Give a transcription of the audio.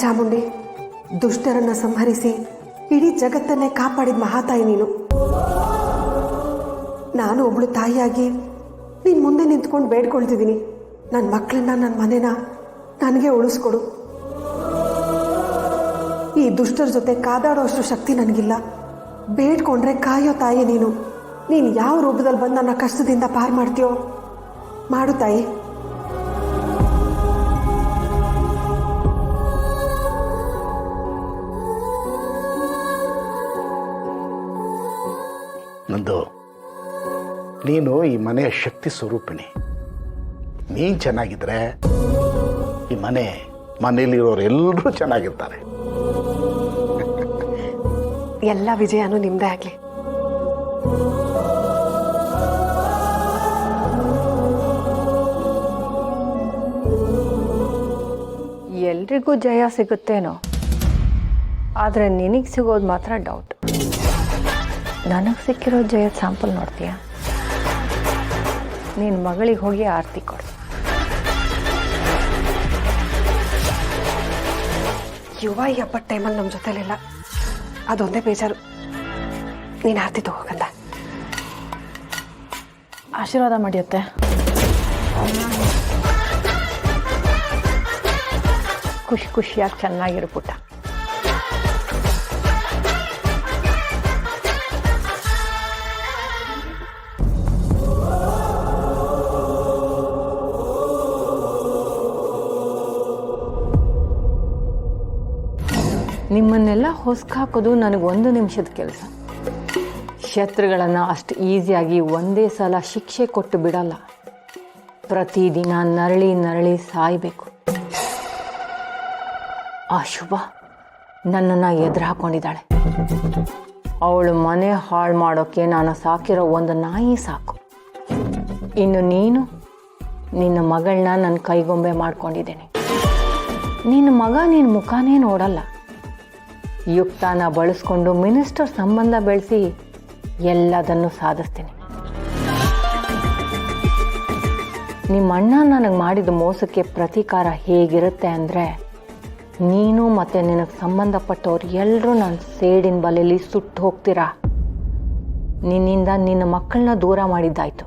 ಚಾಮುಂಡಿ, ದುಷ್ಟರನ್ನ ಸಂಹರಿಸಿ ಇಡೀ ಜಗತ್ತನ್ನೇ ಕಾಪಾಡಿದ ಮಹಾತಾಯಿ ನೀನು. ನಾನು ಒಬ್ಳು ತಾಯಿಯಾಗಿ ನೀನು ಮುಂದೆ ನಿಂತ್ಕೊಂಡು ಬೇಡ್ಕೊಳ್ತಿದ್ದೀನಿ, ನನ್ನ ಮಕ್ಕಳನ್ನ, ನನ್ನ ಮನೆನ ನನಗೆ ಉಳಿಸ್ಕೊಡು. ಈ ದುಷ್ಟರ ಜೊತೆ ಕಾದಾಡೋ ಅಷ್ಟು ಶಕ್ತಿ ನನಗಿಲ್ಲ. ಬೇಡ್ಕೊಂಡ್ರೆ ಕಾಯೋ ತಾಯಿ ನೀನು. ನೀನು ಯಾವ ರೂಪದಲ್ಲಿ ಬಂದು ನನ್ನ ಕಷ್ಟದಿಂದ ಪಾರು ಮಾಡ್ತೀಯೋ ಮಾಡು ತಾಯಿ. ನಂದು, ನೀನು ಈ ಮನೆಯ ಶಕ್ತಿ ಸ್ವರೂಪಿಣಿ. ನೀನು ಚೆನ್ನಾಗಿದ್ರೆ ಈ ಮನೆಯಲ್ಲಿರೋರು ಎಲ್ಲರೂ ಚೆನ್ನಾಗಿರ್ತಾರೆ. ಎಲ್ಲ ವಿಜಯನೂ ನಿಮ್ದೇ ಆಗಲಿ. ಎಲ್ರಿಗೂ ಜಯ ಸಿಗುತ್ತೇನೋ, ಆದರೆ ನಿನಗೆ ಸಿಗೋದು ಮಾತ್ರ ಡೌಟ್. ನನಗೆ ಸಿಕ್ಕಿರೋ ಜಯದ ಸ್ಯಾಂಪಲ್ ನೋಡ್ತೀಯಾ? ನಿನ್ನ ಮಗಳಿಗೆ ಹೋಗಿ ಆರತಿ ಕೊಡು. ಯುವ ಈ ಹಬ್ಬದ ಟೈಮಲ್ಲಿ ನಮ್ಮ ಜೊತೆಲಿಲ್ಲ, ಅದೊಂದೇ ಬೇಜಾರು. ನೀನು ಆರತಿ ತಗೋಕಂದ. ಆಶೀರ್ವಾದ ಮಾಡಿಯತ್ತೆ. ಖುಷಿಯಾಗಿ ಚೆನ್ನಾಗಿರು ಪುಟ್ಟ. ನಿಮ್ಮನ್ನೆಲ್ಲ ಹೊಸ್ಕಾಕೋದು ನನಗೆ 1 ನಿಮಿಷದ ಕೆಲಸ. ಶತ್ರುಗಳನ್ನು ಅಷ್ಟು ಈಸಿಯಾಗಿ ಒಂದೇ ಸಲ ಶಿಕ್ಷೆ ಕೊಟ್ಟು ಬಿಡಲ್ಲ. ಪ್ರತಿದಿನ ನರಳಿ ಸಾಯಬೇಕು. ಆ ಶುಭ ನನ್ನನ್ನು ಎದುರು ಹಾಕೊಂಡಿದ್ದಾಳೆ. ಅವಳು ಮನೆ ಹಾಳು ಮಾಡೋಕ್ಕೆ ನಾನು ಸಾಕಿರೋ ಒಂದು ನಾಯಿ ಸಾಕು. ಇನ್ನು ನೀನು ನಿನ್ನ ಮಗಳನ್ನ ನನ್ನ ಕೈಗೊಂಬೆ ಮಾಡ್ಕೊಂಡಿದ್ದೇನೆ. ನಿನ್ನ ಮಗ ನಿನ್ನ ಮುಖಾನೇ ನೋಡಲ್ಲ. ಯುಕ್ತಾನ ಬಳಸ್ಕೊಂಡು ಮಿನಿಸ್ಟರ್ ಸಂಬಂಧ ಬೆಳೆಸಿ ಎಲ್ಲದನ್ನು ಸಾಧಿಸ್ತೀನಿ. ನಿಮ್ಮ ಅಣ್ಣ ನನಗೆ ಮಾಡಿದ ಮೋಸಕ್ಕೆ ಪ್ರತೀಕಾರ ಹೇಗಿರುತ್ತೆ ಅಂದರೆ, ನೀನು ಮತ್ತು ನಿನಗೆ ಸಂಬಂಧಪಟ್ಟವ್ರು ಎಲ್ಲರೂ ನನ್ನ ಸೇಡಿನ ಬಲೆಯಲ್ಲಿ ಸುಟ್ಟು ಹೋಗ್ತೀರಾ. ನಿನ್ನಿಂದ ನಿನ್ನ ಮಕ್ಕಳನ್ನ ದೂರ ಮಾಡಿದ್ದಾಯ್ತು.